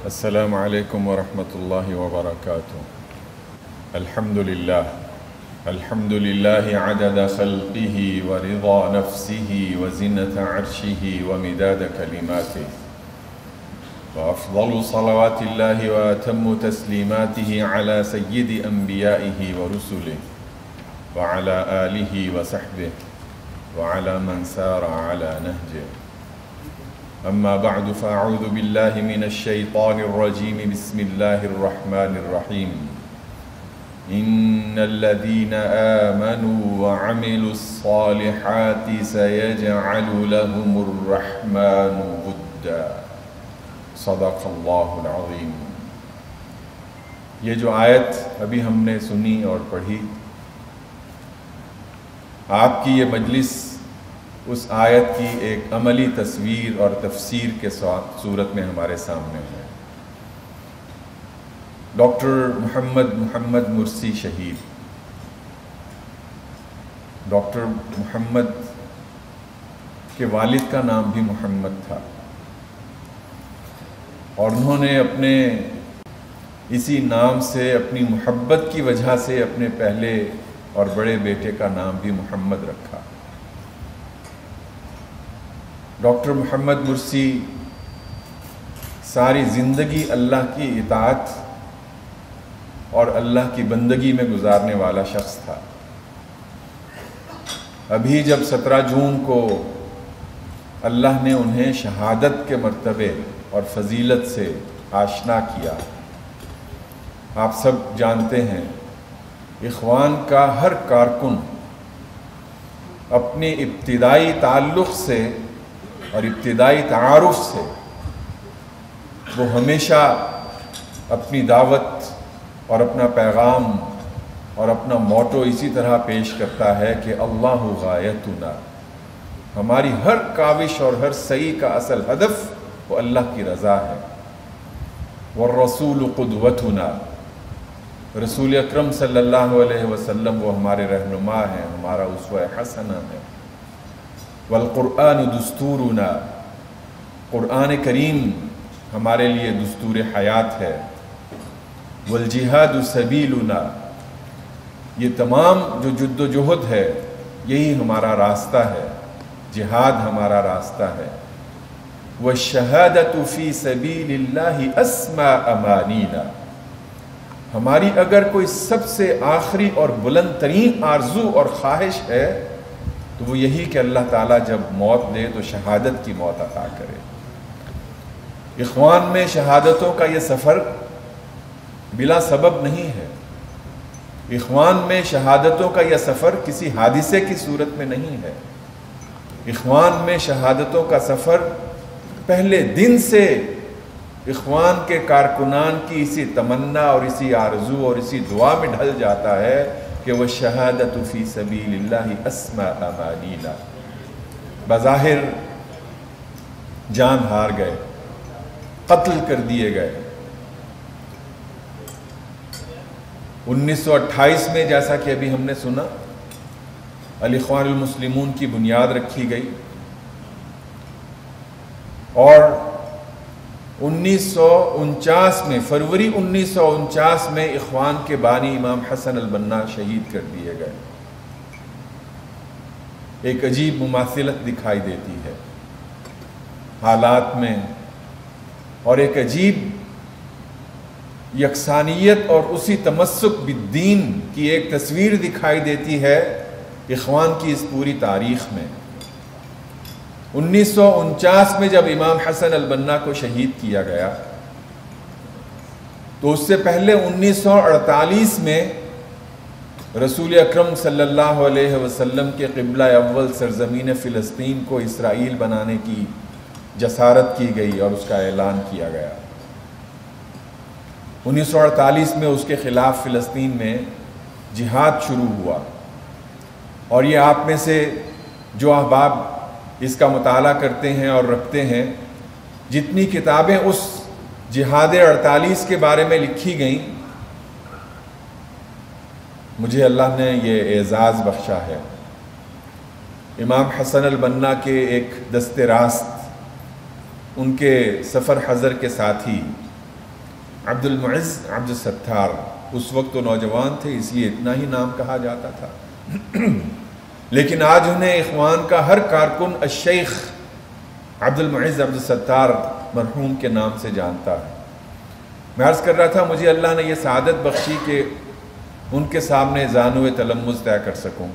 السلام علیکم ورحمۃ اللہ وبرکاتہ۔ الحمد للہ عدد خلقہ ورضا نفسہ وزنة عرشہ ومداد کلماتہ، وافضل صلوات اللہ واتم تسلیماتہ علی سید انبیائہ ورسلہ وعلی آلہ وصحبہ وعلی من سار علی نہجہ۔ أما بعد فأعوذ بالله من الشيطان الرجيم بسم الله الرحمن الرحيم إن الذين آمنوا وعملوا الصالحات سيجعل لهم الرحمن ودا صدق الله العظيم۔ یہ جو آیت ابھی ہم نے سنی اور پڑھی، آپ کی یہ مجلس اس آیت کی ایک عملی تصویر اور تفسیر کے صورت میں ہمارے سامنے ہے۔ ڈاکٹر محمد مرسی شہید، ڈاکٹر محمد کے والد کا نام بھی محمد تھا، اور انہوں نے اپنے اسی نام سے، اپنی محبت کی وجہ سے اپنے پہلے اور بڑے بیٹے کا نام بھی محمد رکھا۔ ڈاکٹر محمد مرسی ساری زندگی اللہ کی اطاعت اور اللہ کی بندگی میں گزارنے والا شخص تھا۔ ابھی جب 17 جون کو اللہ نے انہیں شہادت کے مرتبے اور فضیلت سے آشنا کیا، آپ سب جانتے ہیں اخوان کا ہر کارکن اپنے ابتدائی تعلق سے اور ابتدائی تعارف سے وہ ہمیشہ اپنی دعوت اور اپنا پیغام اور اپنا موٹو اسی طرح پیش کرتا ہے کہ اللہ غایتنا، ہماری ہر کاوش اور ہر سعی کا اصل ہدف وہ اللہ کی رضا ہے۔ والرسول قدوتنا، رسول اکرم صلی اللہ علیہ وسلم وہ ہمارے رہنما ہیں، ہمارا اسوہ حسنہ ہے۔ والقرآن دستورنا، قرآن کریم ہمارے لیے دستور حیات ہے۔ والجہاد سبیلنا، یہ تمام جو جد و جہد ہے یہی ہمارا راستہ ہے، جہاد ہمارا راستہ ہے۔ والشہادۃ فی سبیل اللہ اسمى امانینا، ہماری اگر کوئی سب سے آخری اور بلند ترین آرزو اور خواہش ہے تو وہ یہی کہ اللہ تعالیٰ جب موت دے تو شہادت کی موت عطا کرے۔ اخوان میں شہادتوں کا یہ سفر بلا سبب نہیں ہے۔ اخوان میں شہادتوں کا یہ سفر کسی حادثے کی صورت میں نہیں ہے۔ اخوان میں شہادتوں کا سفر پہلے دن سے اخوان کے کارکنان کی اسی تمنا اور اسی آرزو اور اسی دعا میں ڈھل جاتا ہے کہ وہ شہادت فی سبیل اللہ اسمى امانینا۔ بظاہر جان ہار گئے، قتل کر دیے گئے۔ 1928 میں جیسا کہ ابھی ہم نے سنا الاخوان المسلمون کی بنیاد رکھی گئی، اور 1949 میں، فروری 1949 میں اخوان کے بانی امام حسن البنا شہید کر دیے گئے۔ ایک عجیب مماثلت دکھائی دیتی ہے حالات میں، اور ایک عجیب یکسانیت اور اسی تمسک بالدین کی ایک تصویر دکھائی دیتی ہے اخوان کی اس پوری تاریخ میں۔ 1949 میں جب امام حسن البنا کو شہید کیا گیا تو اس سے پہلے 1948 میں رسول اکرم صلی اللہ علیہ وسلم کے قبلہ اول سرزمین فلسطین کو اسرائیل بنانے کی جسارت کی گئی اور اس کا اعلان کیا گیا۔ 1948 میں اس کے خلاف فلسطین میں جہاد شروع ہوا، اور یہ آپ میں سے جو احباب اس کا مطالعہ کرتے ہیں اور رکھتے ہیں، جتنی کتابیں اس جہاد 48 کے بارے میں لکھی گئیں، مجھے اللہ نے یہ اعزاز بخشا ہے۔ امام حسن البنا کے ایک دست راست، ان کے سفر حضر کے ساتھی عبد المعز عبد الستار، اس وقت تو نوجوان تھے اس لیے اتنا ہی نام کہا جاتا تھا، لیکن آج انہیں اخوان کا ہر کارکن الشیخ عبد المعز عبد الستار مرحوم کے نام سے جانتا ہے۔ میں عرض کر رہا تھا مجھے اللہ نے یہ سعادت بخشی کہ ان کے سامنے زانو تلمذ طے کر سکوں،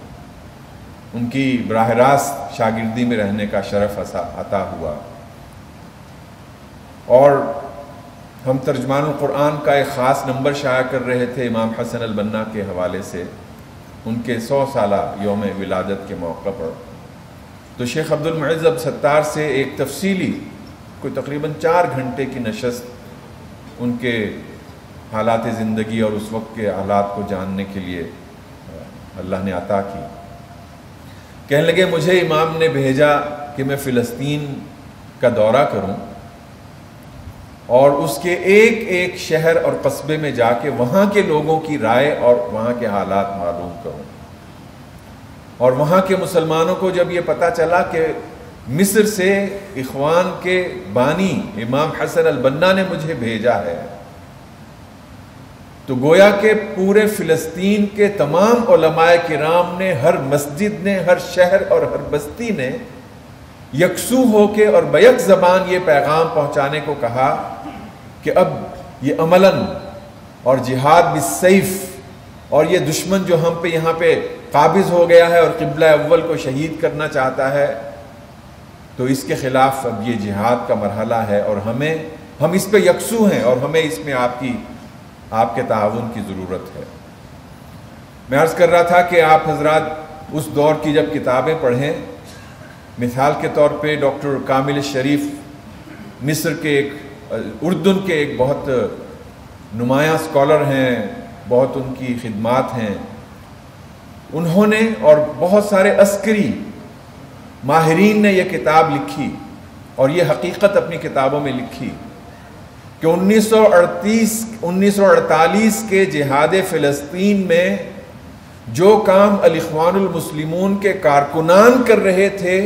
ان کی براہ راست شاگردی میں رہنے کا شرف عطا ہوا، اور ہم ترجمان القرآن کا ایک خاص نمبر شائع کر رہے تھے امام حسن البنا کے حوالے سے ان کے 100 سالہ یوم ولادت کے موقع پر، تو شیخ عبد المعز عبد الستار سے ایک تفصیلی کوئی تقریباً 4 گھنٹے کی نشست ان کے حالات زندگی اور اس وقت کے حالات کو جاننے کے لیے اللہ نے عطا کی۔ کہنے لگے مجھے امام نے بھیجا کہ میں فلسطین کا دورہ کروں اور اس کے ایک ایک شہر اور قصبے میں جا کے وہاں کے لوگوں کی رائے اور وہاں کے حالات معلوم کروں، اور وہاں کے مسلمانوں کو جب یہ پتہ چلا کہ مصر سے اخوان کے بانی امام حسن البنا نے مجھے بھیجا ہے، تو گویا کہ پورے فلسطین کے تمام علماء کرام نے، ہر مسجد نے، ہر شہر اور ہر بستی نے یکسو ہو کے اور بیک زبان یہ پیغام پہنچانے کو کہا کہ اب یہ عملاً اور جہاد بالسیف اور یہ دشمن جو ہم پہ یہاں پہ قابض ہو گیا ہے اور قبلہ اول کو شہید کرنا چاہتا ہے، تو اس کے خلاف اب یہ جہاد کا مرحلہ ہے، اور ہم اس پہ یکسو ہیں اور ہمیں اس میں آپ کے تعاون کی ضرورت ہے۔ میں عرض کر رہا تھا کہ آپ حضرات اس دور کی جب کتابیں پڑھیں، مثال کے طور پہ ڈاکٹر کامل شریف مصر کے اردن کے ایک بہت نمایاں اسکالر ہیں، بہت ان کی خدمات ہیں، انہوں نے اور بہت سارے عسکری ماہرین نے یہ کتاب لکھی اور یہ حقیقت اپنی کتابوں میں لکھی کہ 1948 کے جہاد فلسطین میں جو کام الاخوان المسلمون کے کارکنان کر رہے تھے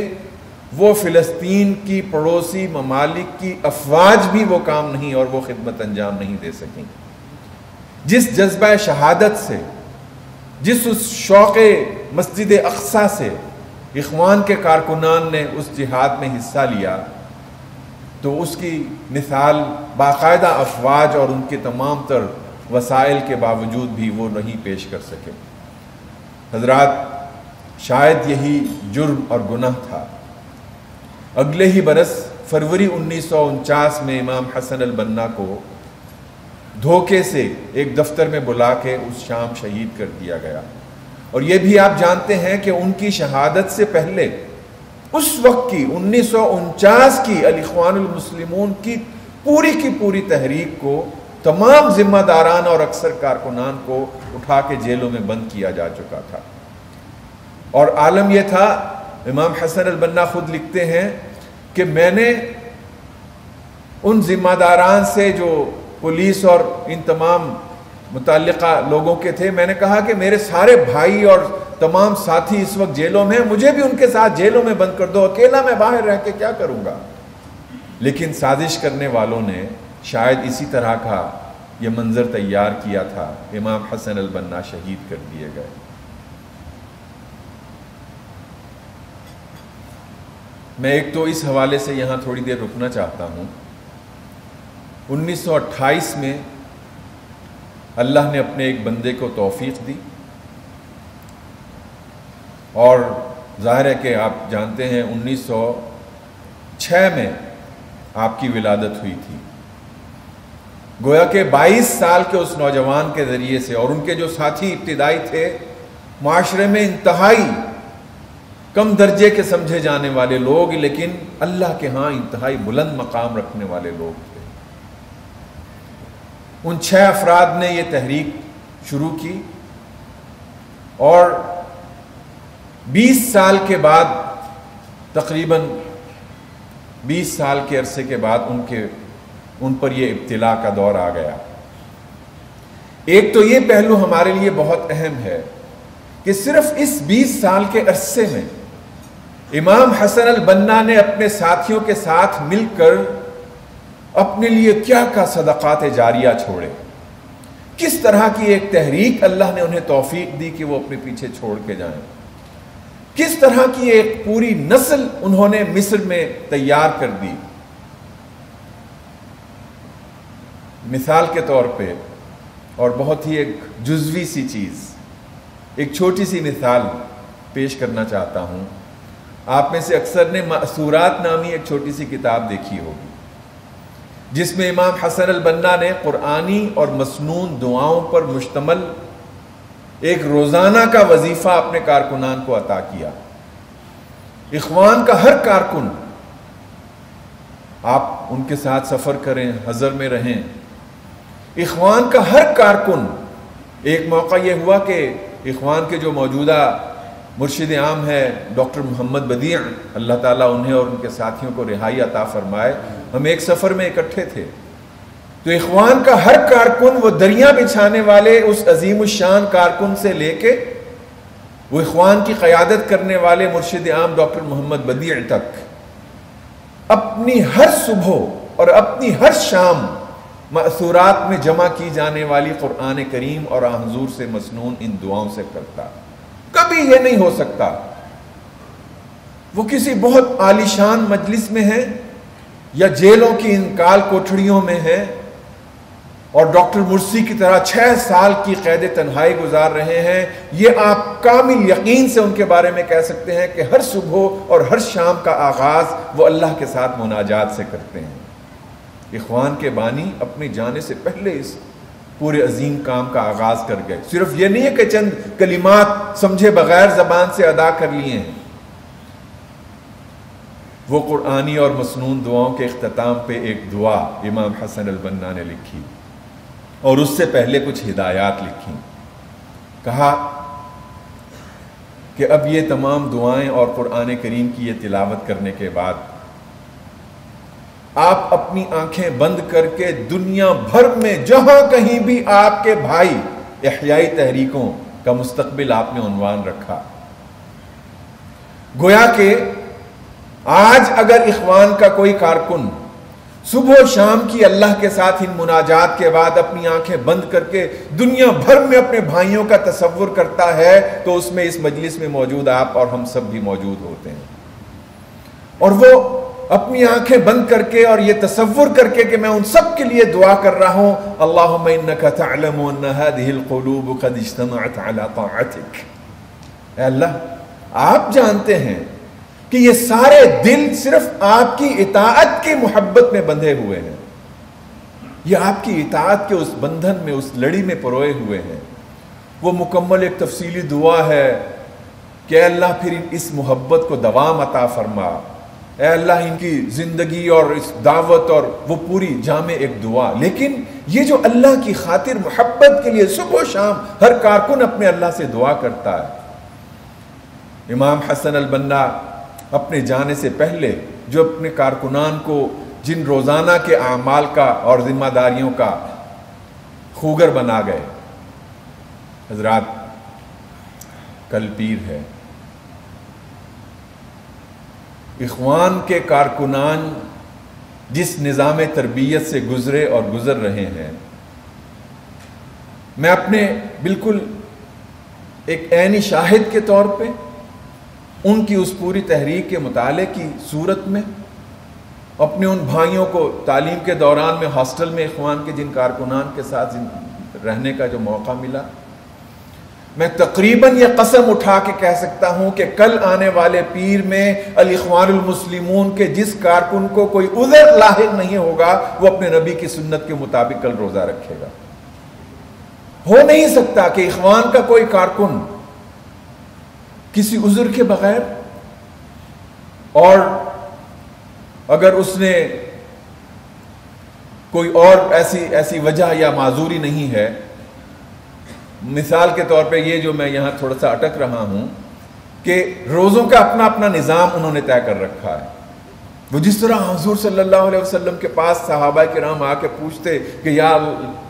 وہ فلسطین کی پڑوسی ممالک کی افواج بھی وہ کام نہیں اور وہ خدمت انجام نہیں دے سکیں۔ جس جذبہ شہادت سے، جس اس شوق مسجد اقصی سے اخوان کے کارکنان نے اس جہاد میں حصہ لیا، تو اس کی مثال باقاعدہ افواج اور ان کے تمام تر وسائل کے باوجود بھی وہ نہیں پیش کر سکے۔ حضرات شاید یہی جرم اور گناہ تھا۔ اگلے ہی برس فروری 1949 میں امام حسن البنا کو دھوکے سے ایک دفتر میں بلا کے اس شام شہید کر دیا گیا، اور یہ بھی آپ جانتے ہیں کہ ان کی شہادت سے پہلے اس وقت کی 1949 کی الاخوان المسلمون کی پوری تحریک کو تمام ذمہ داران اور اکثر کارکنان کو اٹھا کے جیلوں میں بند کیا جا چکا تھا، اور عالم یہ تھا، امام حسن البنا خود لکھتے ہیں کہ میں نے ان ذمہ داران سے جو پولیس اور ان تمام متعلقہ لوگوں کے تھے، میں نے کہا کہ میرے سارے بھائی اور تمام ساتھی اس وقت جیلوں میں ہیں، مجھے بھی ان کے ساتھ جیلوں میں بند کر دو، اکیلا میں باہر رہ کے کیا کروں گا۔ لیکن سازش کرنے والوں نے شاید اسی طرح کا یہ منظر تیار کیا تھا، امام حسن البنا شہید کر دیے گئے۔ میں ایک تو اس حوالے سے یہاں تھوڑی دیر رکنا چاہتا ہوں۔ 1928 میں اللہ نے اپنے ایک بندے کو توفیق دی، اور ظاہر ہے کہ آپ جانتے ہیں 1906 میں آپ کی ولادت ہوئی تھی۔ گویا کہ 22 سال کے اس نوجوان کے ذریعے سے، اور ان کے جو ساتھی ابتدائی تھے معاشرے میں انتہائی کم درجے کے سمجھے جانے والے لوگ، لیکن اللہ کے ہاں انتہائی بلند مقام رکھنے والے لوگ تھے، ان 6 افراد نے یہ تحریک شروع کی، اور 20 سال کے بعد، تقریباً 20 سال کے عرصے کے بعد ان پر یہ ابتلا کا دور آ گیا۔ ایک تو یہ پہلو ہمارے لیے بہت اہم ہے کہ صرف اس 20 سال کے عرصے میں امام حسن البنا نے اپنے ساتھیوں کے ساتھ مل کر اپنے لیے کیا کیا صدقات جاریہ چھوڑے، کس طرح کی ایک تحریک اللہ نے انہیں توفیق دی کہ وہ اپنے پیچھے چھوڑ کے جائیں، کس طرح کی ایک پوری نسل انہوں نے مصر میں تیار کر دی۔ مثال کے طور پہ، اور بہت ہی ایک جزوی سی چیز، ایک چھوٹی سی مثال پیش کرنا چاہتا ہوں۔ آپ میں سے اکثر نے مأثورات نامی ایک چھوٹی سی کتاب دیکھی ہوگی، جس میں امام حسن البنا نے قرآنی اور مسنون دعاؤں پر مشتمل ایک روزانہ کا وظیفہ اپنے کارکنان کو عطا کیا۔ اخوان کا ہر کارکن، آپ ان کے ساتھ سفر کریں، حضر میں رہیں، اخوان کا ہر کارکن، ایک موقع یہ ہوا کہ اخوان کے جو موجودہ مرشد عام ہے ڈاکٹر محمد بدیع، اللہ تعالیٰ انہیں اور ان کے ساتھیوں کو رہائی عطا فرمائے، ہم ایک سفر میں اکٹھے تھے، تو اخوان کا ہر کارکن، وہ دریا بچھانے والے اس عظیم الشان کارکن سے لے کے وہ اخوان کی قیادت کرنے والے مرشد عام ڈاکٹر محمد بدیع تک، اپنی ہر صبح اور اپنی ہر شام مأثورات میں جمع کی جانے والی قرآن کریم اور حضور سے مسنون ان دعاؤں سے کرتا۔ کبھی یہ نہیں ہو سکتا وہ کسی بہت عالیشان مجلس میں ہے یا جیلوں کی ان کال کوٹھڑیوں میں ہے اور ڈاکٹر مرسی کی طرح 6 سال کی قید تنہائی گزار رہے ہیں، یہ آپ کامل یقین سے ان کے بارے میں کہہ سکتے ہیں کہ ہر صبح اور ہر شام کا آغاز وہ اللہ کے ساتھ مناجات سے کرتے ہیں۔ اخوان کے بانی اپنی جانے سے پہلے اس پورے عظیم کام کا آغاز کر گئے۔ صرف یہ نہیں ہے کہ چند کلمات سمجھے بغیر زبان سے ادا کر لیے ہیں، وہ قرآنی اور مسنون دعاؤں کے اختتام پہ ایک دعا امام حسن البنا نے لکھی اور اس سے پہلے کچھ ہدایات لکھی۔ کہا کہ اب یہ تمام دعائیں اور قرآن کریم کی یہ تلاوت کرنے کے بعد آپ اپنی آنکھیں بند کر کے دنیا بھر میں جہاں کہیں بھی آپ کے بھائی احیائی تحریکوں کا مستقبل آپ نے عنوان رکھا، گویا کہ آج اگر اخوان کا کوئی کارکن صبح و شام کی اللہ کے ساتھ ان مناجات کے بعد اپنی آنکھیں بند کر کے دنیا بھر میں اپنے بھائیوں کا تصور کرتا ہے تو اس میں اس مجلس میں موجود آپ اور ہم سب بھی موجود ہوتے ہیں، اور وہ اپنی آنکھیں بند کر کے اور یہ تصور کر کے کہ میں ان سب کے لیے دعا کر رہا ہوں، اللہم انک تعلم ان هذه القلوب قد اجتمعت على طاعتک، اے اللہ آپ جانتے ہیں کہ یہ سارے دل صرف آپ کی اطاعت کی محبت میں بندھے ہوئے ہیں، یہ آپ کی اطاعت کے اس بندھن میں، اس لڑی میں پروئے ہوئے ہیں۔ وہ مکمل ایک تفصیلی دعا ہے کہ اے اللہ پھر اس محبت کو دوام عطا فرما، اے اللہ ان کی زندگی اور اس دعوت، اور وہ پوری جامع ایک دعا۔ لیکن یہ جو اللہ کی خاطر محبت کے لیے صبح و شام ہر کارکن اپنے اللہ سے دعا کرتا ہے، امام حسن البنا اپنے جانے سے پہلے جو اپنے کارکنان کو جن روزانہ کے اعمال کا اور ذمہ داریوں کا خوگر بنا گئے، حضرات کل پیر ہے، اخوان کے کارکنان جس نظام تربیت سے گزرے اور گزر رہے ہیں، میں اپنے بالکل ایک عینی شاہد کے طور پہ ان کی اس پوری تحریک کے مطالعے کی صورت میں اپنے ان بھائیوں کو تعلیم کے دوران میں ہاسٹل میں اخوان کے جن کارکنان کے ساتھ رہنے کا جو موقع ملا، میں تقریباً یہ قسم اٹھا کے کہہ سکتا ہوں کہ کل آنے والے پیر میں الاخوان المسلمون کے جس کارکن کو کوئی عذر لاحق نہیں ہوگا وہ اپنے نبی کی سنت کے مطابق کل روزہ رکھے گا۔ ہو نہیں سکتا کہ اخوان کا کوئی کارکن کسی عذر کے بغیر، اور اگر اس نے کوئی اور ایسی وجہ یا معذوری نہیں ہے، مثال کے طور پہ یہ جو میں یہاں تھوڑا سا اٹک رہا ہوں کہ روزوں کا اپنا اپنا نظام انہوں نے طے کر رکھا ہے، وہ جس طرح حضور صلی اللہ علیہ وسلم کے پاس صحابہ کرام آ کے پوچھتے کہ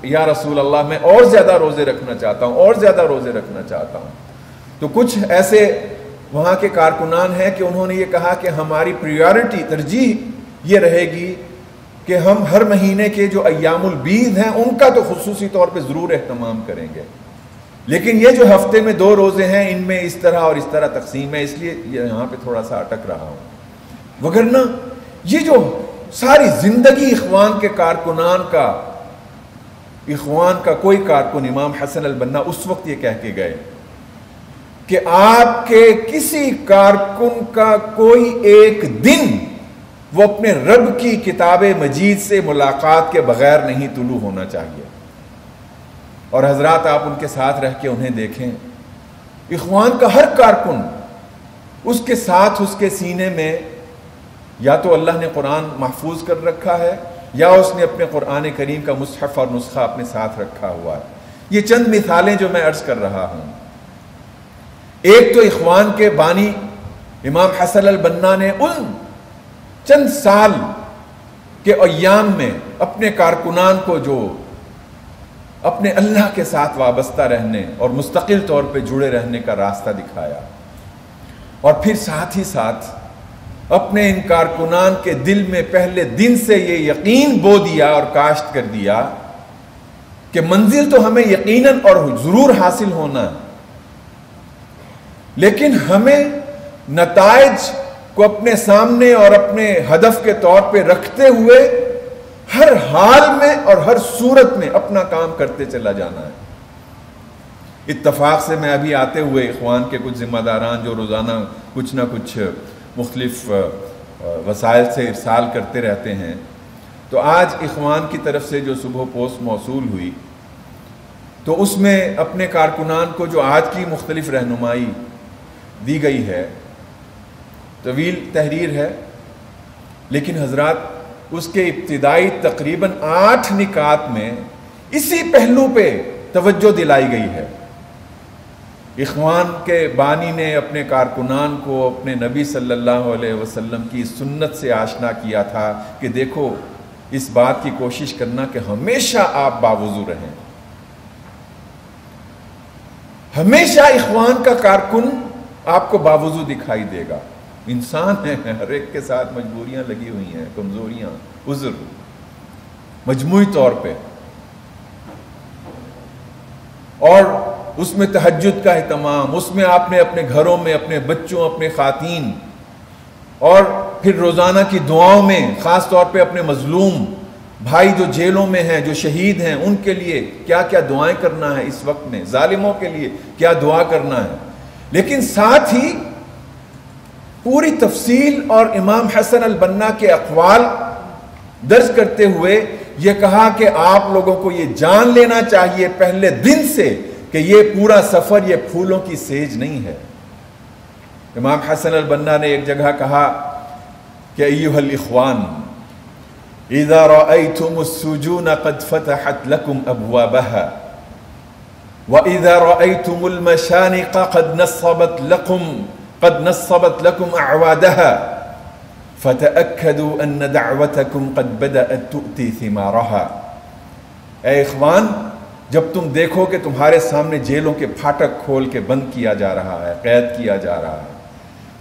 یا رسول اللہ میں اور زیادہ روزے رکھنا چاہتا ہوں، اور زیادہ روزے رکھنا چاہتا ہوں، تو کچھ ایسے وہاں کے کارکنان ہیں کہ انہوں نے یہ کہا کہ ہماری پریورٹی، ترجیح یہ رہے گی کہ ہم ہر مہینے کے جو ایام البید ہیں ان کا تو خصوصی طور پہ ضرور اہتمام کریں گے، لیکن یہ جو ہفتے میں 2 روزے ہیں ان میں اس طرح اور اس طرح تقسیم ہے، اس لیے یہاں پہ تھوڑا سا اٹک رہا ہوں۔ وگرنہ یہ جو ساری زندگی اخوان کے کارکنان کا، اخوان کا کوئی کارکن امام حسن البنا اس وقت یہ کہہ کے گئے کہ آپ کے کسی کارکن کا کوئی ایک دن وہ اپنے رب کی کتاب مجید سے ملاقات کے بغیر نہیں طلوع ہونا چاہیے۔ اور حضرات آپ ان کے ساتھ رہ کے انہیں دیکھیں، اخوان کا ہر کارکن اس کے ساتھ اس کے سینے میں یا تو اللہ نے قرآن محفوظ کر رکھا ہے یا اس نے اپنے قرآن کریم کا مصحف اور نسخہ اپنے ساتھ رکھا ہوا ہے۔ یہ چند مثالیں جو میں عرض کر رہا ہوں۔ ایک تو اخوان کے بانی امام حسن البنا نے ان چند سال کے ایام میں اپنے کارکنان کو جو اپنے اللہ کے ساتھ وابستہ رہنے اور مستقل طور پہ جڑے رہنے کا راستہ دکھایا، اور پھر ساتھ ہی ساتھ اپنے ان کارکنان کے دل میں پہلے دن سے یہ یقین بو دیا اور کاشت کر دیا کہ منزل تو ہمیں یقیناً اور ضرور حاصل ہونا ہے، لیکن ہمیں نتائج کو اپنے سامنے اور اپنے ہدف کے طور پہ رکھتے ہوئے ہر حال میں اور ہر صورت میں اپنا کام کرتے چلا جانا ہے۔ اتفاق سے میں ابھی آتے ہوئے اخوان کے کچھ ذمہ داران جو روزانہ کچھ نہ کچھ مختلف وسائل سے ارسال کرتے رہتے ہیں، تو آج اخوان کی طرف سے جو صبح پوسٹ موصول ہوئی تو اس میں اپنے کارکنان کو جو آج کی مختلف رہنمائی دی گئی ہے، طویل تحریر ہے، لیکن حضرات اس کے ابتدائی تقریباً 8 نکات میں اسی پہلو پہ توجہ دلائی گئی ہے۔ اخوان کے بانی نے اپنے کارکنان کو اپنے نبی صلی اللہ علیہ وسلم کی سنت سے آشنا کیا تھا کہ دیکھو اس بات کی کوشش کرنا کہ ہمیشہ آپ باوضو رہیں۔ ہمیشہ اخوان کا کارکن آپ کو باوضو دکھائی دے گا۔ انسان ہے، ہر ایک کے ساتھ مجبوریاں لگی ہوئی ہیں، کمزوریاں، عذر مجموعی طور پہ، اور اس میں تہجد کا اہتمام، اس میں آپ نے اپنے گھروں میں اپنے بچوں، اپنے خواتین، اور پھر روزانہ کی دعاؤں میں خاص طور پہ اپنے مظلوم بھائی جو جیلوں میں ہیں، جو شہید ہیں، ان کے لیے کیا کیا دعائیں کرنا ہے اس وقت میں، ظالموں کے لیے کیا دعا کرنا ہے، لیکن ساتھ ہی پوری تفصیل اور امام حسن البنا کے اقوال درج کرتے ہوئے یہ کہا کہ آپ لوگوں کو یہ جان لینا چاہیے پہلے دن سے کہ یہ پورا سفر یہ پھولوں کی سیج نہیں ہے۔ امام حسن البنا نے ایک جگہ کہا کہ ایھا الاخوان اذا رأيتم السجون قد فتحت لكم ابوابها واذا رأيتم المشانق قد نصبت لكم اعوادها فتأكدوا ان دعوتكم قد بدأت تؤتي ثمارها۔ اے اخوان، جب تم دیکھو کہ تمہارے سامنے جیلوں کے پھاٹک کھول کے بند کیا جا رہا ہے، قید کیا جا رہا ہے،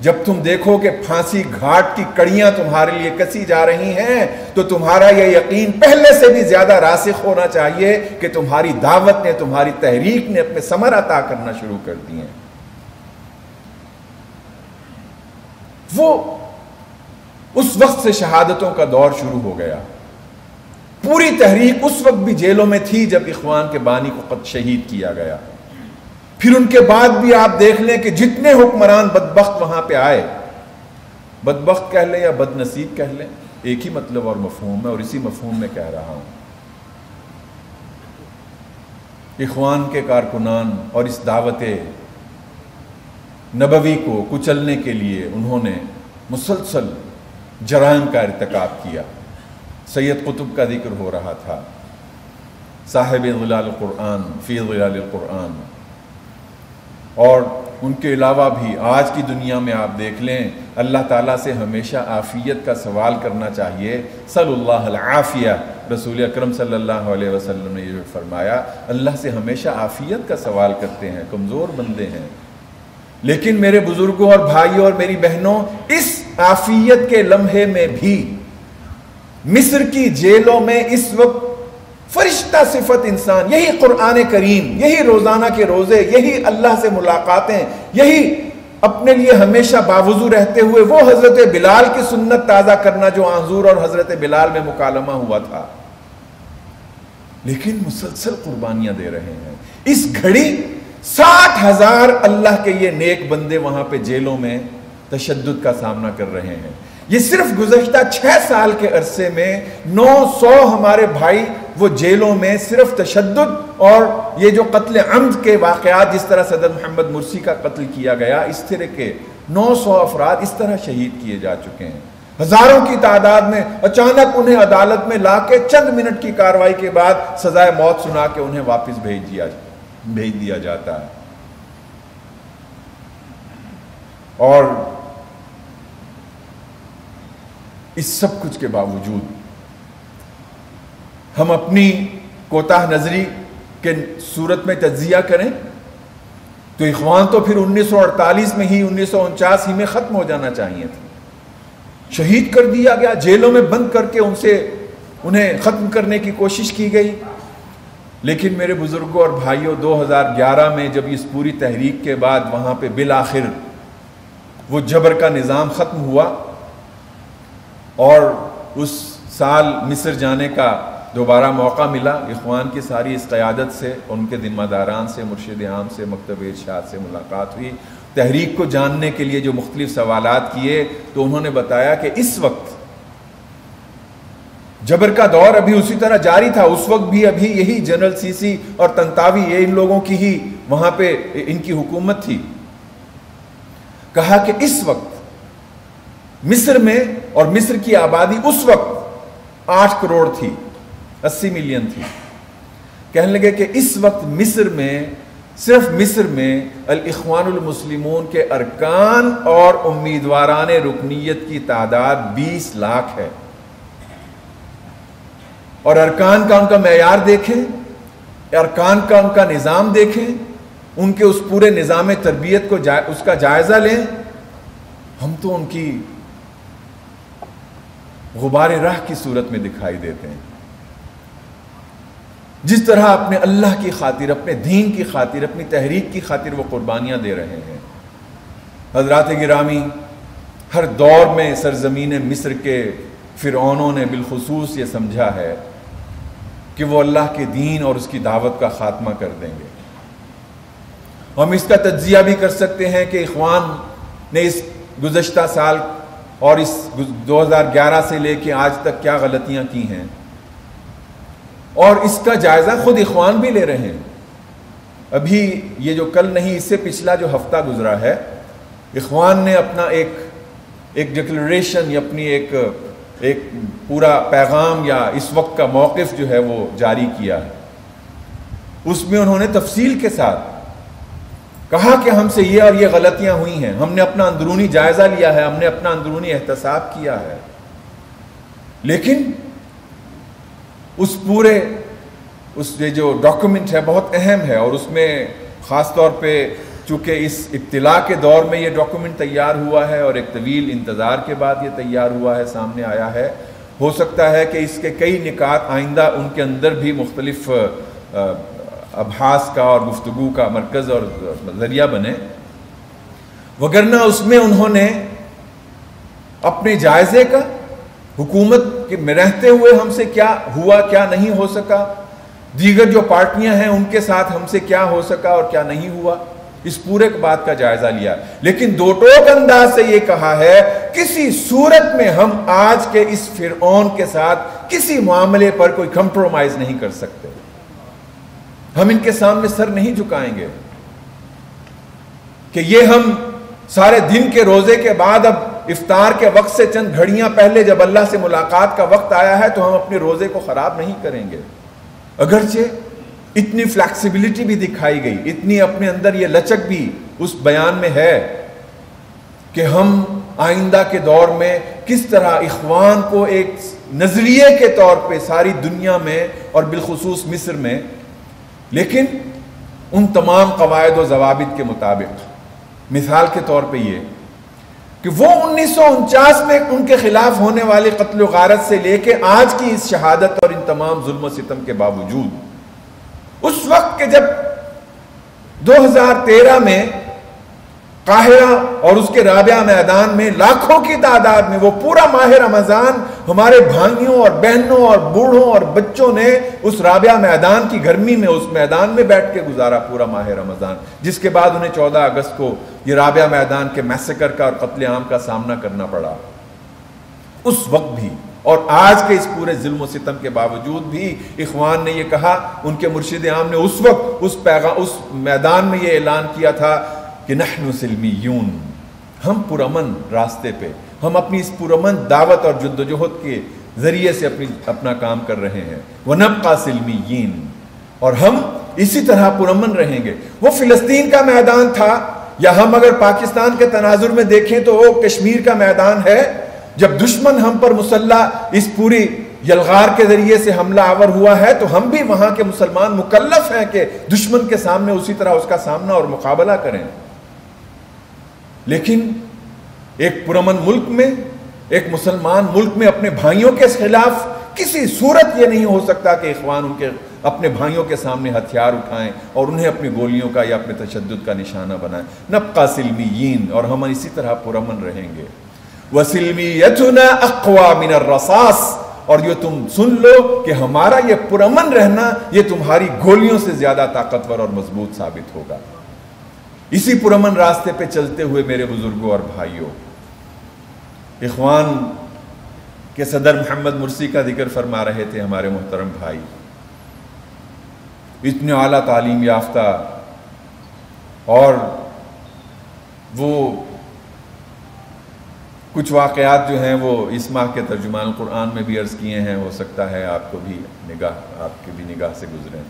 جب تم دیکھو کہ پھانسی گھاٹ کی کڑیاں تمہارے لیے کسی جا رہی ہیں، تو تمہارا یہ یقین پہلے سے بھی زیادہ راسخ ہونا چاہیے کہ تمہاری دعوت نے، تمہاری تحریک نے اپنے ثمر عطا کرنا شروع کر دی ہیں۔ وہ اس وقت سے شہادتوں کا دور شروع ہو گیا۔ پوری تحریک اس وقت بھی جیلوں میں تھی جب اخوان کے بانی کو قد شہید کیا گیا۔ پھر ان کے بعد بھی آپ دیکھ لیں کہ جتنے حکمران بدبخت وہاں پہ آئے، بدبخت کہہ لیں یا بد نصیب کہہ لیں، ایک ہی مطلب اور مفہوم ہے، اور اسی مفہوم میں کہہ رہا ہوں۔ اخوان کے کارکنان اور اس دعوت نبوی کو کچلنے کے لیے انہوں نے مسلسل جرائم کا ارتکاب کیا۔ سید قطب کا ذکر ہو رہا تھا، صاحب ظلال القرآن، فی ظلال القرآن، اور ان کے علاوہ بھی آج کی دنیا میں آپ دیکھ لیں، اللہ تعالیٰ سے ہمیشہ عافیت کا سوال کرنا چاہیے۔ صلی اللہ العافیہ، رسول اکرم صلی اللہ علیہ وسلم نے یہ فرمایا، اللہ سے ہمیشہ عافیت کا سوال کرتے ہیں، کمزور بندے ہیں، لیکن میرے بزرگوں اور بھائیوں اور میری بہنوں، اس عافیت کے لمحے میں بھی مصر کی جیلوں میں اس وقت فرشتہ صفت انسان، یہی قرآن کریم، یہی روزانہ کے روزے، یہی اللہ سے ملاقاتیں، یہی اپنے لیے ہمیشہ باوضو رہتے ہوئے وہ حضرت بلال کی سنت تازہ کرنا جو حضور اور حضرت بلال میں مکالمہ ہوا تھا، لیکن مسلسل قربانیاں دے رہے ہیں۔ اس گھڑی 60,000 اللہ کے یہ نیک بندے وہاں پہ جیلوں میں تشدد کا سامنا کر رہے ہیں۔ یہ صرف گزشتہ 6 سال کے عرصے میں 900 ہمارے بھائی وہ جیلوں میں صرف تشدد اور یہ جو قتل عمد کے واقعات، جس طرح صدر محمد مرسی کا قتل کیا گیا، اس طرح کے 900 افراد اس طرح شہید کیے جا چکے ہیں۔ ہزاروں کی تعداد میں اچانک انہیں عدالت میں لا کے چند منٹ کی کارروائی کے بعد سزائے موت سنا کے انہیں واپس بھیج دیا جاتا ہے۔ اور اس سب کچھ کے باوجود ہم اپنی کوتاہ نظری کے صورت میں تجزیہ کریں تو اخوان تو پھر 1948 میں ہی 1949 ہی میں ختم ہو جانا چاہیے تھا۔ شہید کر دیا گیا، جیلوں میں بند کر کے انہیں ختم کرنے کی کوشش کی گئی۔ لیکن میرے بزرگوں اور بھائیوں، 2011 میں جب اس پوری تحریک کے بعد وہاں پہ بالآخر وہ جبر کا نظام ختم ہوا اور اس سال مصر جانے کا دوبارہ موقع ملا، اخوان کی ساری اس قیادت سے، ان کے ذمہ داران سے، مرشد عام سے، مکتب ارشاد سے ملاقات ہوئی، تحریک کو جاننے کے لیے جو مختلف سوالات کیے تو انہوں نے بتایا کہ اس وقت جبر کا دور ابھی اسی طرح جاری تھا، اس وقت بھی ابھی یہی جنرل سیسی اور طنطاوی یہ ان لوگوں کی ہی وہاں پہ ان کی حکومت تھی۔ کہا کہ اس وقت مصر میں، اور مصر کی آبادی اس وقت 8 کروڑ تھی، 80 ملین تھی، کہنے لگے کہ اس وقت مصر میں، صرف مصر میں الاخوان المسلمون کے ارکان اور امیدواران رکنیت کی تعداد 20 لاکھ ہے، اور ارکان کا ان کا معیار دیکھیں، ارکان کا ان کا نظام دیکھیں، ان کے اس پورے نظام تربیت کو اس کا جائزہ لیں، ہم تو ان کی غبار راہ کی صورت میں دکھائی دیتے ہیں۔ جس طرح اپنے اللہ کی خاطر، اپنے دین کی خاطر، اپنی تحریک کی خاطر وہ قربانیاں دے رہے ہیں۔ حضرات گرامی، ہر دور میں سرزمین مصر کے فرعونوں نے بالخصوص یہ سمجھا ہے کہ وہ اللہ کے دین اور اس کی دعوت کا خاتمہ کر دیں گے۔ ہم اس کا تجزیہ بھی کر سکتے ہیں کہ اخوان نے اس گزشتہ سال اور اس 2011 سے لے کے آج تک کیا غلطیاں کی ہیں، اور اس کا جائزہ خود اخوان بھی لے رہے ہیں۔ ابھی یہ جو کل نہیں، اس سے پچھلا جو ہفتہ گزرا ہے، اخوان نے اپنا ایک ڈکلریشن یا اپنی ایک پورا پیغام یا اس وقت کا موقف جو ہے وہ جاری کیا ہے۔ اس میں انہوں نے تفصیل کے ساتھ کہا کہ ہم سے یہ اور یہ غلطیاں ہوئی ہیں، ہم نے اپنا اندرونی جائزہ لیا ہے، ہم نے اپنا اندرونی احتساب کیا ہے، لیکن یہ جو ڈاکومنٹ ہے بہت اہم ہے، اور اس میں خاص طور پہ چونکہ اس ابتلا کے دور میں یہ ڈاکومنٹ تیار ہوا ہے اور ایک طویل انتظار کے بعد یہ تیار ہوا ہے، سامنے آیا ہے، ہو سکتا ہے کہ اس کے کئی نکات آئندہ ان کے اندر بھی مختلف ابحاث کا اور گفتگو کا مرکز اور ذریعہ بنے، وگرنہ اس میں انہوں نے اپنے جائزے کا، حکومت میں رہتے ہوئے ہم سے کیا ہوا، کیا نہیں ہو سکا، دیگر جو پارٹیاں ہیں ان کے ساتھ ہم سے کیا ہو سکا اور کیا نہیں ہوا، اس پورے بات کا جائزہ لیا، لیکن دو ٹوک انداز سے یہ کہا ہے کسی صورت میں ہم آج کے اس فرعون کے ساتھ کسی معاملے پر کوئی کمپرومائز نہیں کر سکتے، ہم ان کے سامنے سر نہیں جھکائیں گے کہ یہ ہم سارے دن کے روزے کے بعد اب افطار کے وقت سے چند گھڑیاں پہلے جب اللہ سے ملاقات کا وقت آیا ہے تو ہم اپنے روزے کو خراب نہیں کریں گے۔ اگرچہ اتنی فلیکسیبلٹی بھی دکھائی گئی، اتنی اپنے اندر یہ لچک بھی اس بیان میں ہے کہ ہم آئندہ کے دور میں کس طرح اخوان کو ایک نظریے کے طور پہ ساری دنیا میں اور بالخصوص مصر میں، لیکن ان تمام قواعد و ضوابط کے مطابق، مثال کے طور پہ یہ کہ کہ وہ 1949 میں ان کے خلاف ہونے والی قتل و غارت سے لے کے آج کی اس شہادت اور ان تمام ظلم و ستم کے باوجود، اس وقت کے جب 2013 میں قاہرہ اور اس کے رابعہ میدان میں لاکھوں کی تعداد میں وہ پورا ماہ رمضان ہمارے بھائیوں اور بہنوں اور بوڑھوں اور بچوں نے اس رابعہ میدان کی گرمی میں اس میدان میں بیٹھ کے گزارا پورا ماہ رمضان، جس کے بعد انہیں 14 اگست کو یہ رابعہ میدان کے میسیکر کا اور قتل عام کا سامنا کرنا پڑا۔ اس وقت بھی اور آج کے اس پورے ظلم و ستم کے باوجود بھی اخوان نے یہ کہا، ان کے مرشد عام نے اس وقت اس میدان میں یہ اعلان کیا تھا کہ نحن سلمیون، ہم پرامن راستے پہ، ہم اپنی اس پرامن دعوت اور جدوجہد کے ذریعے سے اپنا کام کر رہے ہیں، وَنَبْقَى سِلْمِيِّينَ، اور ہم اسی طرح پرامن رہیں گے۔ وہ فلسطین کا میدان تھا، یا ہم اگر پاکستان کے تناظر میں دیکھیں تو وہ کشمیر کا میدان ہے، جب دشمن ہم پر مسلح اس پوری یلغار کے ذریعے سے حملہ آور ہوا ہے تو ہم بھی وہاں کے مسلمان مکلف ہیں کہ دشمن کے سامنے اسی طرح اس کا سامنا اور مقابلہ کریں۔ لیکن ایک پرامن ملک میں، ایک مسلمان ملک میں اپنے بھائیوں کے خلاف کسی صورت یہ نہیں ہو سکتا کہ اخوان ان کے اپنے بھائیوں کے سامنے ہتھیار اٹھائیں اور انہیں اپنی گولیوں کا یا اپنے تشدد کا نشانہ بنائیں۔ نبقى سلمیین، اور ہم اسی طرح پرامن رہیں گے۔ وَسِلْمِيَّتُنَا أَقْوَى مِنَ الرَّصَاصِ، اور یہ تم سن لو کہ ہمارا یہ پرامن رہنا یہ تمہاری گولیوں سے زیادہ طاقتور اور مضبوط ثابت ہوگا۔ اسی پرامن راستے پہ چلتے ہوئے میرے بزرگوں اور بھائیوں، اخوان کے صدر محمد مرسی کا ذکر فرما رہے تھے ہمارے محترم بھائی، اتنے اعلیٰ تعلیم یافتہ، اور وہ کچھ واقعات جو ہیں وہ اس ماہ کے ترجمان القرآن میں بھی عرض کیے ہیں، ہو سکتا ہے آپ کو بھی آپ کی بھی نگاہ سے گزریں۔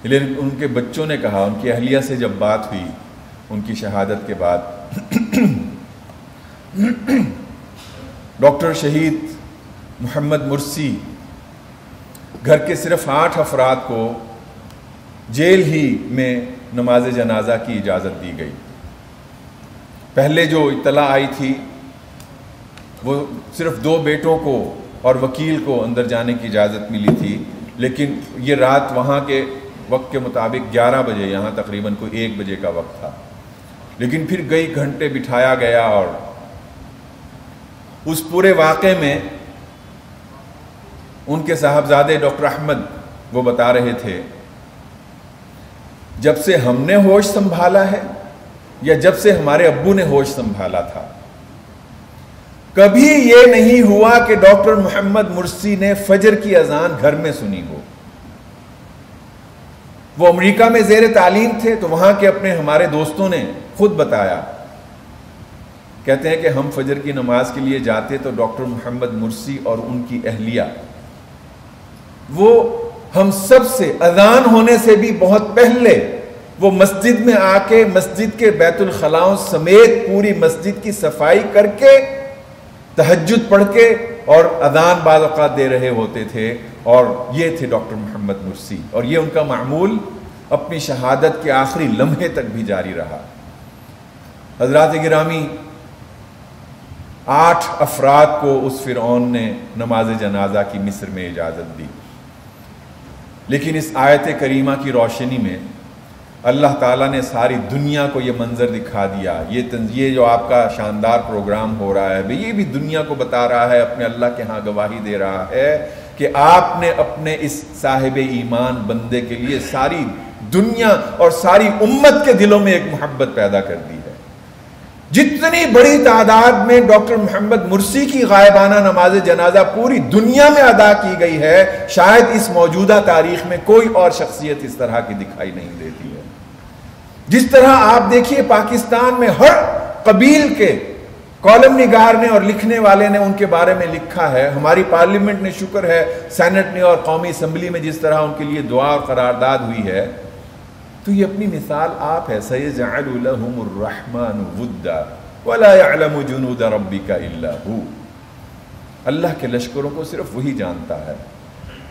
لیکن ان کے بچوں نے کہا، ان کی اہلیہ سے جب بات ہوئی ان کی شہادت کے بعد، ڈاکٹر شہید محمد مرسی گھر کے صرف 8 افراد کو جیل ہی میں نماز جنازہ کی اجازت دی گئی۔ پہلے جو اطلاع آئی تھی وہ صرف 2 بیٹوں کو اور وکیل کو اندر جانے کی اجازت ملی تھی، لیکن یہ رات وہاں کے وقت کے مطابق 11 بجے، یہاں تقریباً کوئی 1 بجے کا وقت تھا، لیکن پھر کئی گھنٹے بٹھایا گیا، اور اس پورے واقعے میں ان کے صاحبزادے ڈاکٹر احمد وہ بتا رہے تھے، جب سے ہم نے ہوش سنبھالا ہے یا جب سے ہمارے ابو نے ہوش سنبھالا تھا، کبھی یہ نہیں ہوا کہ ڈاکٹر محمد مرسی نے فجر کی اذان گھر میں سنی ہو۔ وہ امریکہ میں زیر تعلیم تھے تو وہاں کے اپنے ہمارے دوستوں نے خود بتایا، کہتے ہیں کہ ہم فجر کی نماز کے لیے جاتے تو ڈاکٹر محمد مرسی اور ان کی اہلیہ وہ ہم سب سے اذان ہونے سے بھی بہت پہلے وہ مسجد میں آ کے مسجد کے بیت الخلاؤں سمیت پوری مسجد کی صفائی کر کے تہجد پڑھ کے اور اذان بعض اوقات دے رہے ہوتے تھے، اور یہ تھے ڈاکٹر محمد مرسی، اور یہ ان کا معمول اپنی شہادت کے آخری لمحے تک بھی جاری رہا۔ حضرات گرامی، 8 افراد کو اس فرعون نے نماز جنازہ کی مصر میں اجازت دی، لیکن اس آیت کریمہ کی روشنی میں اللہ تعالیٰ نے ساری دنیا کو یہ منظر دکھا دیا۔ یہ جو آپ کا شاندار پروگرام ہو رہا ہے، یہ بھی دنیا کو بتا رہا ہے، اپنے اللہ کے ہاں گواہی دے رہا ہے کہ آپ نے اپنے اس صاحب ایمان بندے کے لیے ساری دنیا اور ساری امت کے دلوں میں ایک محبت پیدا کر دی ہے۔ جتنی بڑی تعداد میں ڈاکٹر محمد مرسی کی غائبانہ نماز جنازہ پوری دنیا میں ادا کی گئی ہے، شاید اس موجودہ تاریخ میں کوئی اور شخصیت اس طرح کی دکھائی نہیں دیتی ہے۔ جس طرح آپ دیکھیے پاکستان میں ہر قبیل کے کالم نگار نے اور لکھنے والے نے ان کے بارے میں لکھا ہے، ہماری پارلیمنٹ نے، شکر ہے سینٹ نے اور قومی اسمبلی میں جس طرح ان کے لیے دعا اور قرارداد ہوئی ہے، تو یہ اپنی مثال آپ ہے، سَيَجْعَلُ لَهُمُ الرَّحْمَنُ وُدًّا وَلَا يَعْلَمُ جُنُودَ رَبِّكَ إِلَّا هُوَ۔ اللہ کے لشکروں کو صرف وہی جانتا ہے،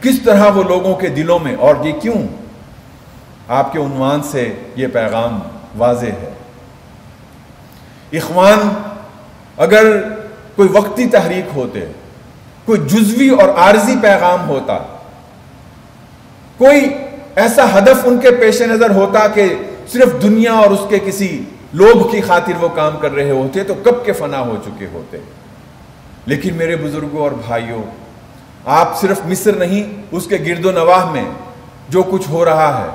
کس طرح وہ لوگوں کے دلوں میں، اور یہ کیوں؟ آپ کے عنوان سے یہ پیغام واضح ہے۔ اخوان اگر کوئی وقتی تحریک ہوتے، کوئی جزوی اور عارضی پیغام ہوتا، کوئی ایسا ہدف ان کے پیش نظر ہوتا کہ صرف دنیا اور اس کے کسی لوبھ کی خاطر وہ کام کر رہے ہوتے، تو کب کے فنا ہو چکے ہوتے۔ لیکن میرے بزرگوں اور بھائیوں، آپ صرف مصر نہیں، اس کے گرد و نواح میں جو کچھ ہو رہا ہے،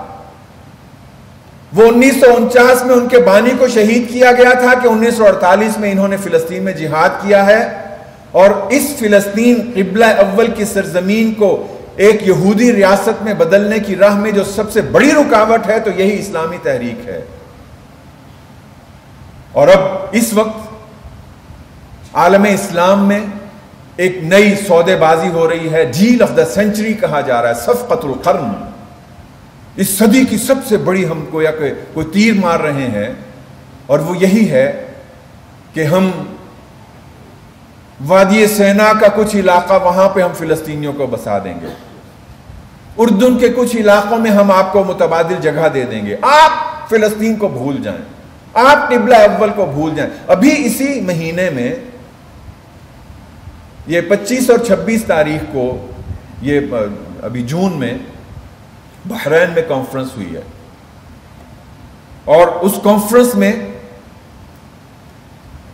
وہ 1949 میں ان کے بانی کو شہید کیا گیا تھا کہ 1948 میں انہوں نے فلسطین میں جہاد کیا ہے، اور اس فلسطین قبلہ اول کی سرزمین کو ایک یہودی ریاست میں بدلنے کی راہ میں جو سب سے بڑی رکاوٹ ہے تو یہی اسلامی تحریک ہے۔ اور اب اس وقت عالم اسلام میں ایک نئی سودے بازی ہو رہی ہے، ڈیل آف دا سینچری کہا جا رہا ہے، صفقۃ القرن۔ اس صدی کی سب سے بڑی ہم کو یا کوئی تیر مار رہے ہیں، اور وہ یہی ہے کہ ہم وادی سینا کا کچھ علاقہ وہاں پہ ہم فلسطینیوں کو بسا دیں گے، اردن کے کچھ علاقوں میں ہم آپ کو متبادل جگہ دے دیں گے، آپ فلسطین کو بھول جائیں، آپ قبلہ اول کو بھول جائیں۔ ابھی اسی مہینے میں یہ 25 اور 26 تاریخ کو، یہ ابھی جون میں بحرین میں کانفرنس ہوئی ہے، اور اس کانفرنس میں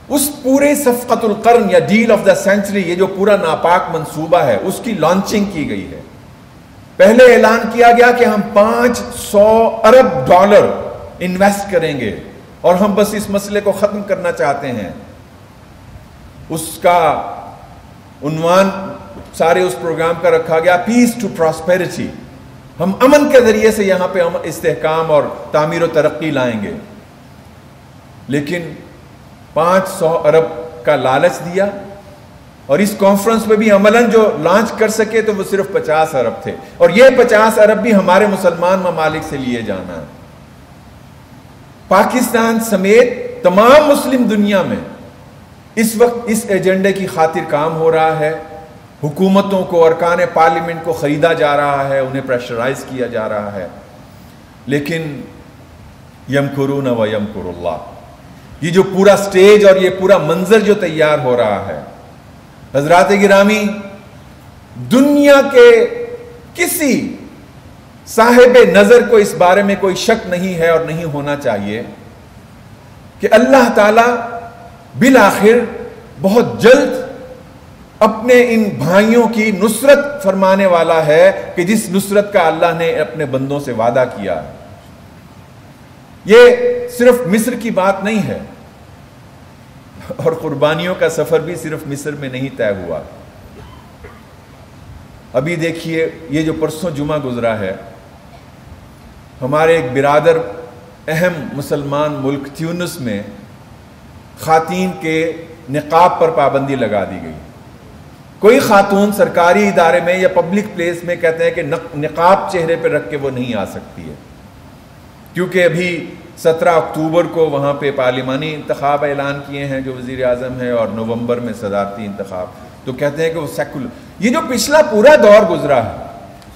اس پورے صفقۃ القرن یا ڈیل آف دا سینچری، یہ جو پورا ناپاک منصوبہ ہے، اس کی لانچنگ کی گئی ہے۔ پہلے اعلان کیا گیا کہ ہم $500 ارب انویسٹ کریں گے، اور ہم بس اس مسئلے کو ختم کرنا چاہتے ہیں۔ اس کا عنوان سارے اس پروگرام کا رکھا گیا پیس ٹو پراسپیرٹی، ہم امن کے ذریعے سے یہاں پہ استحکام اور تعمیر و ترقی لائیں گے۔ لیکن 500 ارب کا لالچ دیا، اور اس کانفرنس میں بھی عملاً جو لانچ کر سکے تو وہ صرف 50 ارب تھے، اور یہ 50 ارب بھی ہمارے مسلمان ممالک سے لیے جانا ہے۔ پاکستان سمیت تمام مسلم دنیا میں اس وقت اس ایجنڈے کی خاطر کام ہو رہا ہے، حکومتوں کو، ارکان پارلیمنٹ کو خریدا جا رہا ہے، انہیں پریشرائز کیا جا رہا ہے۔ لیکن یمکرون و یمکر اللہ، یہ جو پورا سٹیج اور یہ پورا منظر جو تیار ہو رہا ہے، حضرات گرامی، دنیا کے کسی صاحب نظر کو اس بارے میں کوئی شک نہیں ہے اور نہیں ہونا چاہیے کہ اللہ تعالی بالآخر بہت جلد اپنے ان بھائیوں کی نصرت فرمانے والا ہے، کہ جس نصرت کا اللہ نے اپنے بندوں سے وعدہ کیا۔ یہ صرف مصر کی بات نہیں ہے، اور قربانیوں کا سفر بھی صرف مصر میں نہیں طے ہوا۔ ابھی دیکھیے، یہ جو پرسوں جمعہ گزرا ہے، ہمارے ایک برادر اہم مسلمان ملک تیونس میں خواتین کے نقاب پر پابندی لگا دی گئی۔ کوئی خاتون سرکاری ادارے میں یا پبلک پلیس میں کہتے ہیں کہ نقاب چہرے پہ رکھ کے وہ نہیں آ سکتی ہے، کیونکہ ابھی 17 اکتوبر کو وہاں پہ پارلیمانی انتخاب اعلان کیے ہیں جو وزیر اعظم ہے، اور نومبر میں صدارتی انتخاب، تو کہتے ہیں کہ وہ سیکولر۔ یہ جو پچھلا پورا دور گزرا ہے،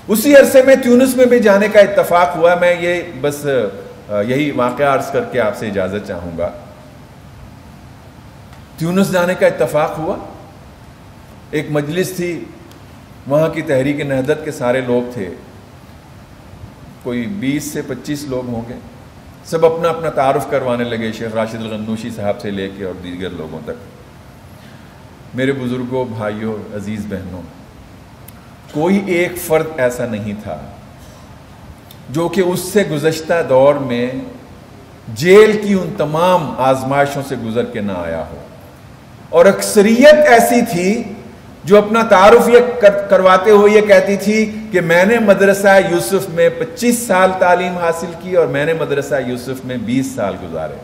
اسی عرصے میں تیونس میں بھی جانے کا اتفاق ہوا۔ میں یہ بس یہی واقعہ عرض کر کے آپ سے اجازت چاہوں گا۔ تیونس جانے کا اتفاق ہوا، ایک مجلس تھی، وہاں کی تحریک نہضت کے سارے لوگ تھے، کوئی 20 سے 25 لوگ ہوں گے، سب اپنا اپنا تعارف کروانے لگے، شیخ راشد الغنوشی صاحب سے لے کے اور دیگر لوگوں تک۔ میرے بزرگوں، بھائیوں، عزیز بہنوں، کوئی ایک فرد ایسا نہیں تھا جو کہ اس سے گزشتہ دور میں جیل کی ان تمام آزمائشوں سے گزر کے نہ آیا ہو، اور اکثریت ایسی تھی جو اپنا تعارف یہ کرواتے ہوئے یہ کہتی تھی کہ میں نے مدرسہ یوسف میں 25 سال تعلیم حاصل کی، اور میں نے مدرسہ یوسف میں 20 سال گزارے۔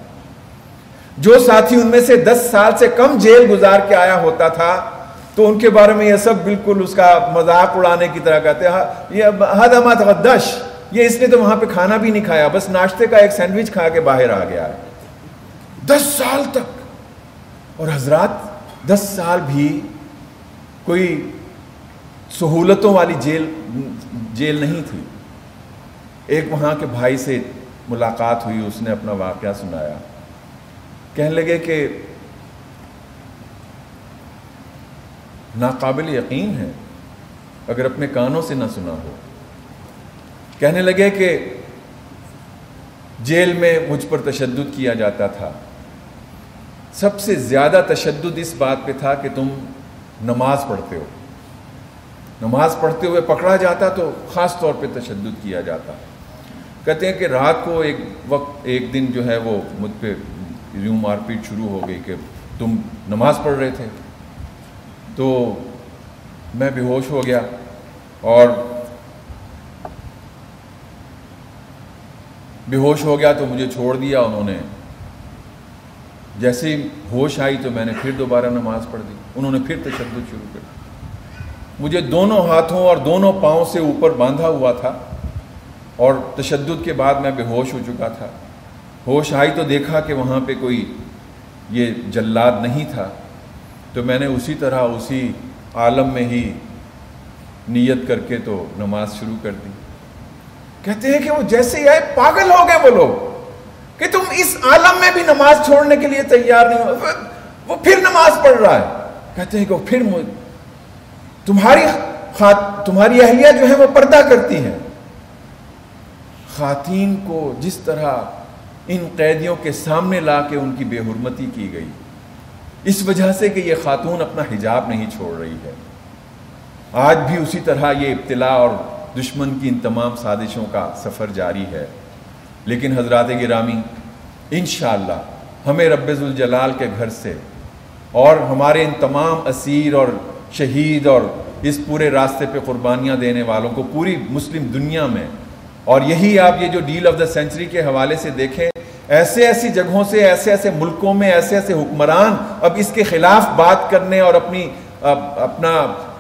جو ساتھی ان میں سے 10 سال سے کم جیل گزار کے آیا ہوتا تھا تو ان کے بارے میں یہ سب بالکل اس کا مذاق اڑانے کی طرح کہتے ہیں، یہ ہذا ما تغدش، یہ اس نے تو وہاں پہ کھانا بھی نہیں کھایا، بس ناشتے کا ایک سینڈوچ کھا کے باہر آ گیا ہے 10 سال تک۔ اور حضرات، 10 سال بھی کوئی سہولتوں والی جیل نہیں تھی۔ ایک وہاں کے بھائی سے ملاقات ہوئی، اس نے اپنا واقعہ سنایا، کہنے لگے کہ ناقابل یقین ہے اگر اپنے کانوں سے نہ سنا ہو۔ کہنے لگے کہ جیل میں مجھ پر تشدد کیا جاتا تھا، سب سے زیادہ تشدد اس بات پہ تھا کہ تم نماز پڑھتے ہو، نماز پڑھتے ہوئے پکڑا جاتا تو خاص طور پہ تشدد کیا جاتا۔ کہتے ہیں کہ رات کو ایک دن جو ہے وہ مجھ پہ یوں مار پیٹ شروع ہو گئی کہ تم نماز پڑھ رہے تھے، تو میں بے ہوش ہو گیا، اور بے ہوش ہو گیا تو مجھے چھوڑ دیا انہوں نے۔ جیسے ہی ہوش آئی تو میں نے پھر دوبارہ نماز پڑھ دی، انہوں نے پھر تشدد شروع کر دیا۔ مجھے دونوں ہاتھوں اور دونوں پاؤں سے اوپر باندھا ہوا تھا، اور تشدد کے بعد میں بے ہوش ہو چکا تھا۔ ہوش آئی تو دیکھا کہ وہاں پہ کوئی یہ جلاد نہیں تھا، تو میں نے اسی طرح اسی عالم میں ہی نیت کر کے تو نماز شروع کر دی۔ کہتے ہیں کہ وہ جیسے ہی آئے پاگل ہو گئے وہ لوگ کہ تم اس عالم میں بھی نماز چھوڑنے کے لیے تیار نہیں ہو۔ وہ پھر نماز پڑھ رہا ہے۔ کہتے ہیں کہ وہ پھر تمہاری اہلیہ جو ہے وہ پردہ کرتی ہیں۔ خواتین کو جس طرح ان قیدیوں کے سامنے لا کے ان کی بے حرمتی کی گئی، اس وجہ سے کہ یہ خاتون اپنا حجاب نہیں چھوڑ رہی ہے۔ آج بھی اسی طرح یہ ابتلا اور دشمن کی ان تمام سازشوں کا سفر جاری ہے۔ لیکن حضرات گرامی، انشاءاللہ ہمیں رب ذوالجلال کے گھر سے اور ہمارے ان تمام اسیر اور شہید اور اس پورے راستے پہ قربانیاں دینے والوں کو پوری مسلم دنیا میں، اور یہی آپ یہ جو ڈیل آف دا سینچری کے حوالے سے دیکھیں، ایسی جگہوں سے، ایسے ملکوں میں ایسے حکمران اب اس کے خلاف بات کرنے اور اپنا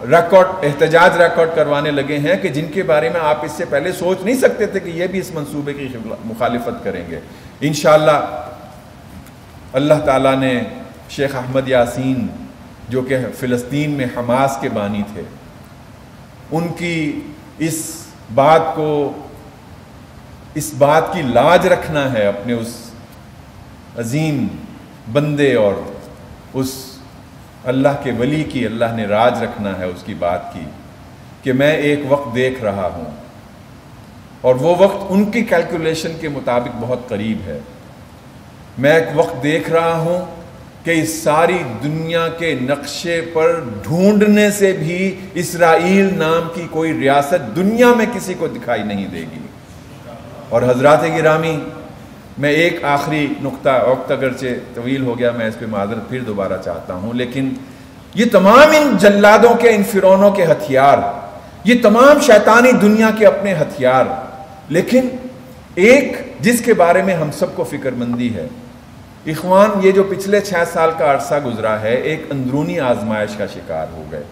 احتجاج ریکارڈ کروانے لگے ہیں کہ جن کے بارے میں آپ اس سے پہلے سوچ نہیں سکتے تھے کہ یہ بھی اس منصوبے کی مخالفت کریں گے۔ انشاءاللہ اللہ تعالیٰ نے شیخ احمد یاسین جو کہ فلسطین میں حماس کے بانی تھے، ان کی اس بات کی لاج رکھنا ہے اپنے اس عظیم بندے اور اس اللہ کے ولی کی اللہ نے راج رکھنا ہے اس کی بات کی کہ میں ایک وقت دیکھ رہا ہوں، اور وہ وقت ان کی کیلکولیشن کے مطابق بہت قریب ہے۔ میں ایک وقت دیکھ رہا ہوں کہ اس ساری دنیا کے نقشے پر ڈھونڈنے سے بھی اسرائیل نام کی کوئی ریاست دنیا میں کسی کو دکھائی نہیں دے گی۔ اور حضرات گرامی، میں ایک آخری نقطہ، وقت اگرچہ طویل ہو گیا، میں اس پہ معذرت پھر دوبارہ چاہتا ہوں، لیکن یہ تمام ان جلادوں کے، ان فرعونوں کے ہتھیار، یہ تمام شیطانی دنیا کے اپنے ہتھیار، لیکن ایک جس کے بارے میں ہم سب کو فکر مندی ہے، اخوان یہ جو پچھلے 6 سال کا عرصہ گزرا ہے، ایک اندرونی آزمائش کا شکار ہو گئے،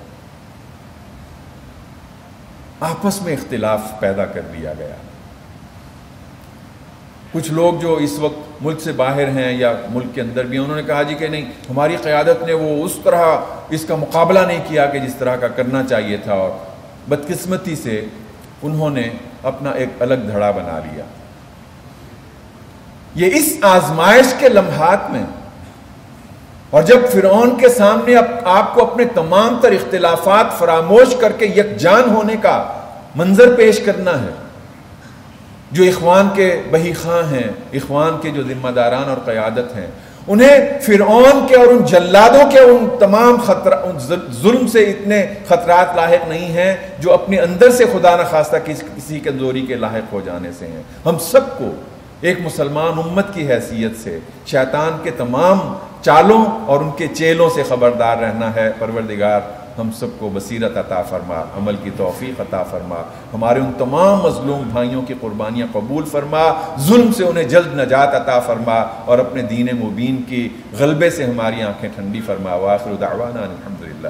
آپس میں اختلاف پیدا کر دیا گیا۔ کچھ لوگ جو اس وقت ملک سے باہر ہیں یا ملک کے اندر بھی، انہوں نے کہا جی کہ نہیں، ہماری قیادت نے وہ اس طرح اس کا مقابلہ نہیں کیا کہ جس طرح کا کرنا چاہیے تھا، اور بدقسمتی سے انہوں نے اپنا ایک الگ دھڑا بنا لیا۔ یہ اس آزمائش کے لمحات میں، اور جب فرعون کے سامنے آپ کو اپنے تمام تر اختلافات فراموش کر کے یکجان ہونے کا منظر پیش کرنا ہے، جو اخوان کے بہی خواں ہیں، اخوان کے جو ذمہ داران اور قیادت ہیں، انہیں فرعون کے اور ان جلادوں کے ان تمام ظلم سے اتنے خطرات لاحق نہیں ہیں جو اپنے اندر سے خدا نخواستہ کسی کمزوری کے لاحق ہو جانے سے ہیں۔ ہم سب کو ایک مسلمان امت کی حیثیت سے شیطان کے تمام چالوں اور ان کے چیلوں سے خبردار رہنا ہے۔ پروردگار ہم سب کو بصیرت عطا فرما، عمل کی توفیق عطا فرما، ہمارے ان تمام مظلوم بھائیوں کی قربانیاں قبول فرما، ظلم سے انہیں جلد نجات عطا فرما، اور اپنے دین مبین کی غلبے سے ہماری آنکھیں ٹھنڈی فرما۔ وآخر دعوانا الحمدللہ۔